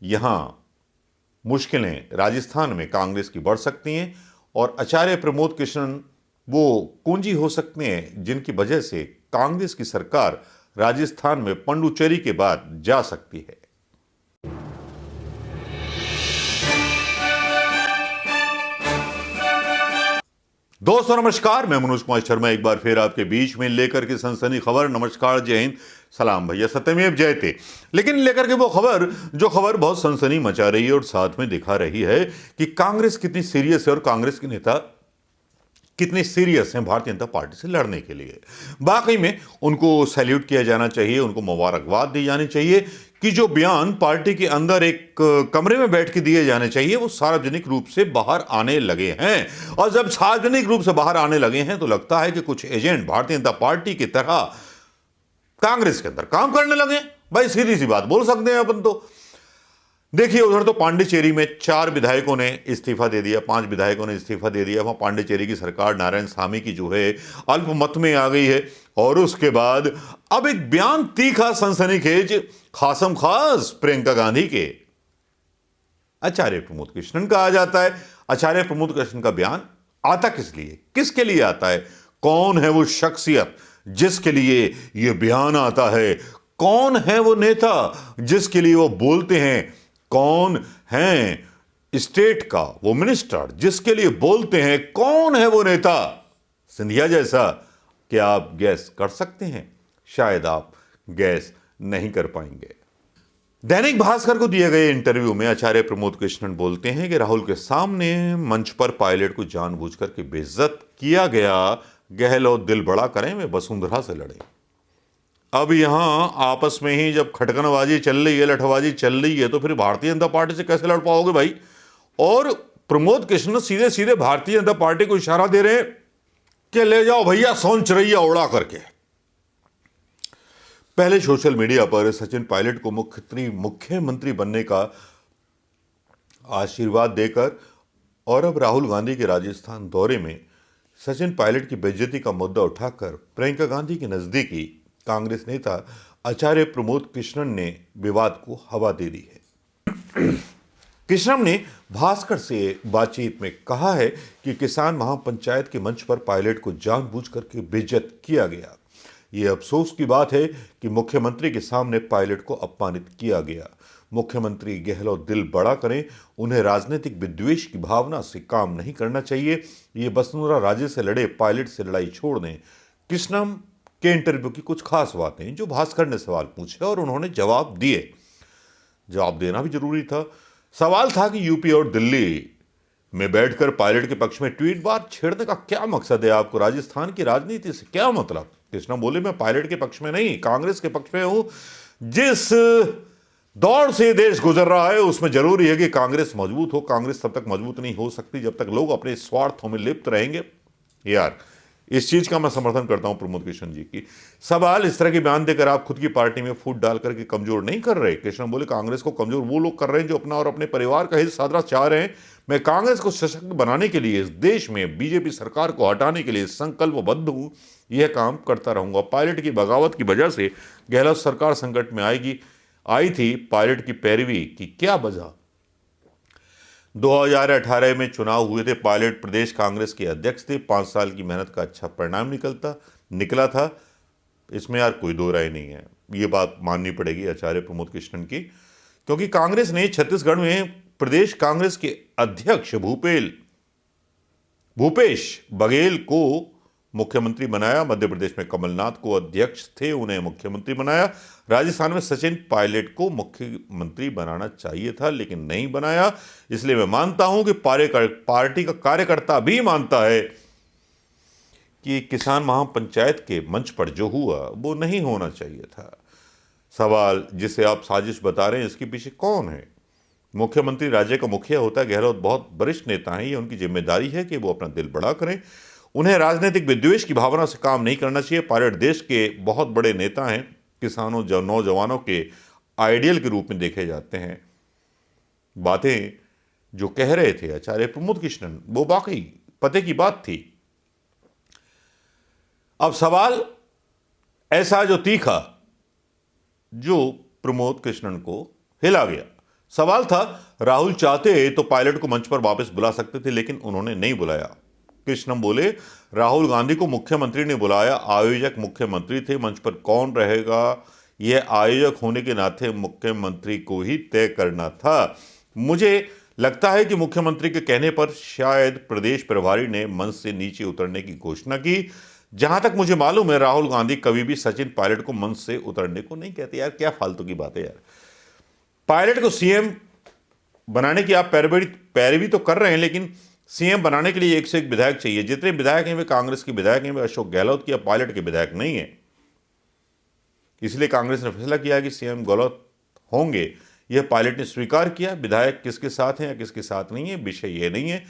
यहां मुश्किलें राजस्थान में कांग्रेस की बढ़ सकती हैं और आचार्य प्रमोद कृष्णन वो कुंजी हो सकते हैं जिनकी वजह से कांग्रेस की सरकार राजस्थान में पंडुचेरी के बाद जा सकती है। दोस्तों नमस्कार, मैं मनोज कुमार शर्मा एक बार फिर आपके बीच में लेकर के सनसनी खबर। नमस्कार, जय हिंद, सलाम भैया, सत्यमेव जयते। लेकिन लेकर के वो खबर जो खबर बहुत सनसनी मचा रही है और साथ में दिखा रही है कि कांग्रेस कितनी सीरियस है और कांग्रेस के नेता कितने सीरियस हैं भारतीय जनता पार्टी से लड़ने के लिए। वाकई में उनको सैल्यूट किया जाना चाहिए, उनको मुबारकबाद दी जानी चाहिए कि जो बयान पार्टी के अंदर एक कमरे में बैठ के दिए जाने चाहिए वो सार्वजनिक रूप से बाहर आने लगे हैं। और जब सार्वजनिक रूप से बाहर आने लगे हैं तो लगता है कि कुछ एजेंट भारतीय जनता पार्टी की तरह कांग्रेस के अंदर काम करने लगे। भाई सीधी सी बात बोल सकते हैं अपन तो। देखिए, उधर तो पांडिचेरी में 4 विधायकों ने इस्तीफा दे दिया, 5 विधायकों ने इस्तीफा दे दिया। वहां पांडिचेरी की सरकार नारायण स्वामी की जो है अल्पमत में आ गई है। और उसके बाद अब एक बयान तीखा सनसनीखेज खासम खास प्रियंका गांधी के आचार्य प्रमोद कृष्णन का आ जाता है। आचार्य प्रमोद कृष्णन का बयान आता किस लिए, किसके लिए आता है? कौन है वो शख्सियत जिसके लिए यह बयान आता है? कौन है वो नेता जिसके लिए वो बोलते हैं? कौन है स्टेट का वो मिनिस्टर जिसके लिए बोलते हैं? कौन है वो नेता सिंधिया जैसा? क्या आप गैस कर सकते हैं? शायद आप गैस नहीं कर पाएंगे। दैनिक भास्कर को दिए गए इंटरव्यू में आचार्य प्रमोद कृष्णन बोलते हैं कि राहुल के सामने मंच पर पायलट को जानबूझकर के बेइज्जत किया गया। गहलोत दिल बड़ा करें, वे वसुंधरा से लड़े। अब यहां आपस में ही जब खटकनबाजी चल रही है, लठबाजी चल रही है, तो फिर भारतीय जनता पार्टी से कैसे लड़ पाओगे भाई? और प्रमोद कृष्णन सीधे सीधे भारतीय जनता पार्टी को इशारा दे रहे हैं कि ले जाओ भैया सोन चिरैया उड़ा करके। पहले सोशल मीडिया पर सचिन पायलट को मुख्यमंत्री बनने का आशीर्वाद देकर और अब राहुल गांधी के राजस्थान दौरे में सचिन पायलट की बेइज्जती का मुद्दा उठाकर प्रियंका गांधी के नजदीकी कांग्रेस नेता आचार्य प्रमोद कृष्णन ने विवाद को हवा दे दी है। कृष्णन ने भास्कर से बातचीत में कहा है कि किसान महापंचायत के मंच पर पायलट को जानबूझकर के बेइज्जत किया गया। यह अफसोस की बात है कि मुख्यमंत्री के सामने पायलट को अपमानित किया गया। मुख्यमंत्री गहलोत दिल बड़ा करें, उन्हें राजनीतिक विद्वेष की भावना से काम नहीं करना चाहिए। ये वसुंधरा राजे से लड़े, पायलट से लड़ाई छोड़ दें। कृष्णन के इंटरव्यू की कुछ खास बातें जो भास्कर ने सवाल पूछे और उन्होंने जवाब दिए। जवाब देना भी जरूरी था। सवाल था कि यूपी और दिल्ली में बैठकर पायलट के पक्ष में ट्वीट बार छेड़ने का क्या मकसद है आपको? राजस्थान की राजनीति से क्या मतलब? कृष्णा बोले, मैं पायलट के पक्ष में नहीं, कांग्रेस के पक्ष में हूं। जिस दौर से देश गुजर रहा है उसमें जरूरी है कि कांग्रेस मजबूत हो। कांग्रेस तब तक मजबूत नहीं हो सकती जब तक लोग अपने स्वार्थों में लिप्त रहेंगे। यार, इस चीज का मैं समर्थन करता हूं प्रमोद कृष्णन जी की। सवाल इस तरह के बयान देकर आप खुद की पार्टी में फूट डाल करके कमजोर नहीं कर रहे। कृष्णन बोले, कांग्रेस को कमजोर वो लोग कर रहे हैं जो अपना और अपने परिवार का हित साधना चाह रहे हैं। मैं कांग्रेस को सशक्त बनाने के लिए, इस देश में बीजेपी सरकार को हटाने के लिए संकल्पबद्ध हूं। यह काम करता रहूंगा। पायलट की बगावत की वजह से गहलोत सरकार संकट में आई थी। पायलट की पैरवी की क्या वजह? 2018 में चुनाव हुए थे। पायलट प्रदेश कांग्रेस के अध्यक्ष थे। 5 साल की मेहनत का अच्छा परिणाम निकला था। इसमें यार कोई दो राय नहीं है। ये बात माननी पड़ेगी आचार्य प्रमोद कृष्णन की, क्योंकि कांग्रेस ने छत्तीसगढ़ में प्रदेश कांग्रेस के अध्यक्ष भूपेश बघेल को मुख्यमंत्री बनाया। मध्य प्रदेश में कमलनाथ को अध्यक्ष थे, उन्हें मुख्यमंत्री बनाया। राजस्थान में सचिन पायलट को मुख्यमंत्री बनाना चाहिए था लेकिन नहीं बनाया। इसलिए मैं मानता हूं कि पार्टी का कार्यकर्ता भी मानता है कि किसान महापंचायत के मंच पर जो हुआ वो नहीं होना चाहिए था। सवाल जिसे आप साजिश बता रहे हैं, इसके पीछे कौन है? मुख्यमंत्री राज्य का मुखिया होता है। गहलोत बहुत वरिष्ठ नेता हैं। ये उनकी जिम्मेदारी है कि वो अपना दिल बड़ा करें। उन्हें राजनीतिक विद्वेष की भावना से काम नहीं करना चाहिए। पायलट देश के बहुत बड़े नेता हैं। किसानों, नौजवानों के आइडियल के रूप में देखे जाते हैं। बातें जो कह रहे थे आचार्य प्रमोद कृष्णन, वो वाकई पते की बात थी। अब सवाल ऐसा जो तीखा, जो प्रमोद कृष्णन को हिला गया। सवाल था, राहुल चाहते तो पायलट को मंच पर वापस बुला सकते थे, लेकिन उन्होंने नहीं बुलाया। कृष्णम बोले, राहुल गांधी को मुख्यमंत्री ने बुलाया, आयोजक मुख्यमंत्री थे, मंच पर कौन रहेगा यह आयोजक होने के नाते मुख्यमंत्री को ही तय करना था। मुझे लगता है कि मुख्यमंत्री के कहने पर शायद प्रदेश प्रभारी ने मंच से नीचे उतरने की घोषणा की। जहां तक मुझे मालूम है, राहुल गांधी कभी भी सचिन पायलट को मंच से उतरने को नहीं कहते। यार क्या फालतू की बात है यार। पायलट को सीएम बनाने की आप पैरवी तो कर रहे हैं, लेकिन सीएम बनाने के लिए एक से एक विधायक चाहिए। जितने विधायक हैं वे कांग्रेस के विधायक हैं, वे अशोक गहलोत की या पायलट के विधायक नहीं है। इसलिए कांग्रेस ने फैसला किया कि सीएम गहलोत होंगे। यह पायलट ने स्वीकार किया। विधायक किसके साथ हैं या किसके साथ नहीं है, विषय यह नहीं है।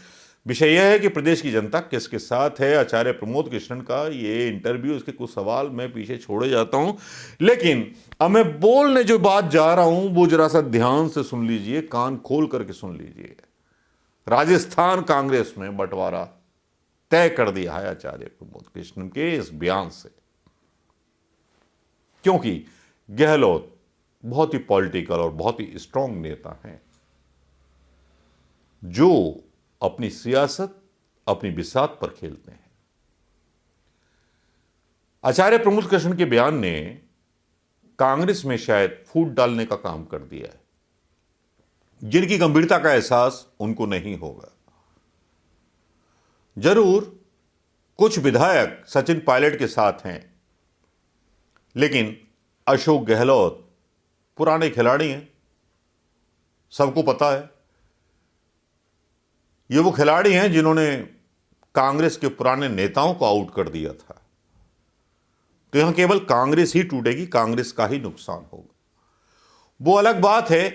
विषय यह है कि प्रदेश की जनता किसके साथ है। आचार्य प्रमोद कृष्णन का ये इंटरव्यू, इसके कुछ सवाल मैं पीछे छोड़े जाता हूं, लेकिन अब मैं बोलने जो बात जा रहा हूं वो जरा सा ध्यान से सुन लीजिए, कान खोल करके सुन लीजिए। राजस्थान कांग्रेस में बंटवारा तय कर दिया है आचार्य प्रमोद कृष्णन के इस बयान से, क्योंकि गहलोत बहुत ही पॉलिटिकल और बहुत ही स्ट्रांग नेता हैं, जो अपनी सियासत अपनी बिसात पर खेलते हैं। आचार्य प्रमोद कृष्णन के बयान ने कांग्रेस में शायद फूट डालने का काम कर दिया है, जिनकी गंभीरता का एहसास उनको नहीं होगा। जरूर कुछ विधायक सचिन पायलट के साथ हैं, लेकिन अशोक गहलोत पुराने खिलाड़ी हैं, सबको पता है। ये वो खिलाड़ी हैं जिन्होंने कांग्रेस के पुराने नेताओं को आउट कर दिया था। तो यहां केवल कांग्रेस ही टूटेगी, कांग्रेस का ही नुकसान होगा। वो अलग बात है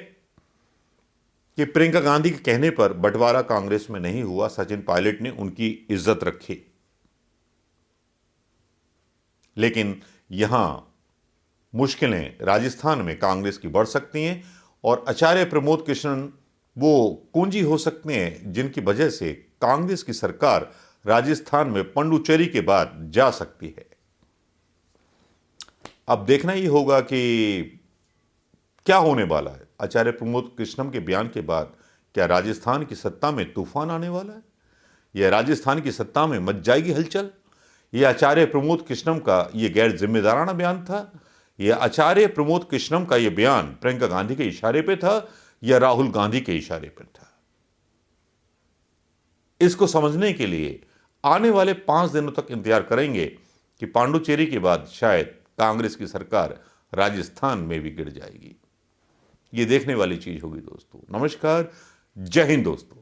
कि प्रियंका गांधी के कहने पर बंटवारा कांग्रेस में नहीं हुआ, सचिन पायलट ने उनकी इज्जत रखी। लेकिन यहां मुश्किलें राजस्थान में कांग्रेस की बढ़ सकती हैं, और आचार्य प्रमोद कृष्णन वो कुंजी हो सकते हैं जिनकी वजह से कांग्रेस की सरकार राजस्थान में पंडुचेरी के बाद जा सकती है। अब देखना ही होगा कि क्या होने वाला है। आचार्य प्रमोद कृष्णन के बयान के बाद क्या राजस्थान की सत्ता में तूफान आने वाला है, या राजस्थान की सत्ता में मच जाएगी हलचल? यह आचार्य प्रमोद कृष्णन का यह गैर जिम्मेदाराना बयान था, यह आचार्य प्रमोद कृष्णन का यह बयान प्रियंका गांधी के इशारे पे था या राहुल गांधी के इशारे पर था? इसको समझने के लिए आने वाले 5 दिनों तक इंतजार करेंगे कि पांडुचेरी के बाद शायद कांग्रेस की सरकार राजस्थान में भी गिर जाएगी। ये देखने वाली चीज होगी दोस्तों। नमस्कार, जय हिंद दोस्तों।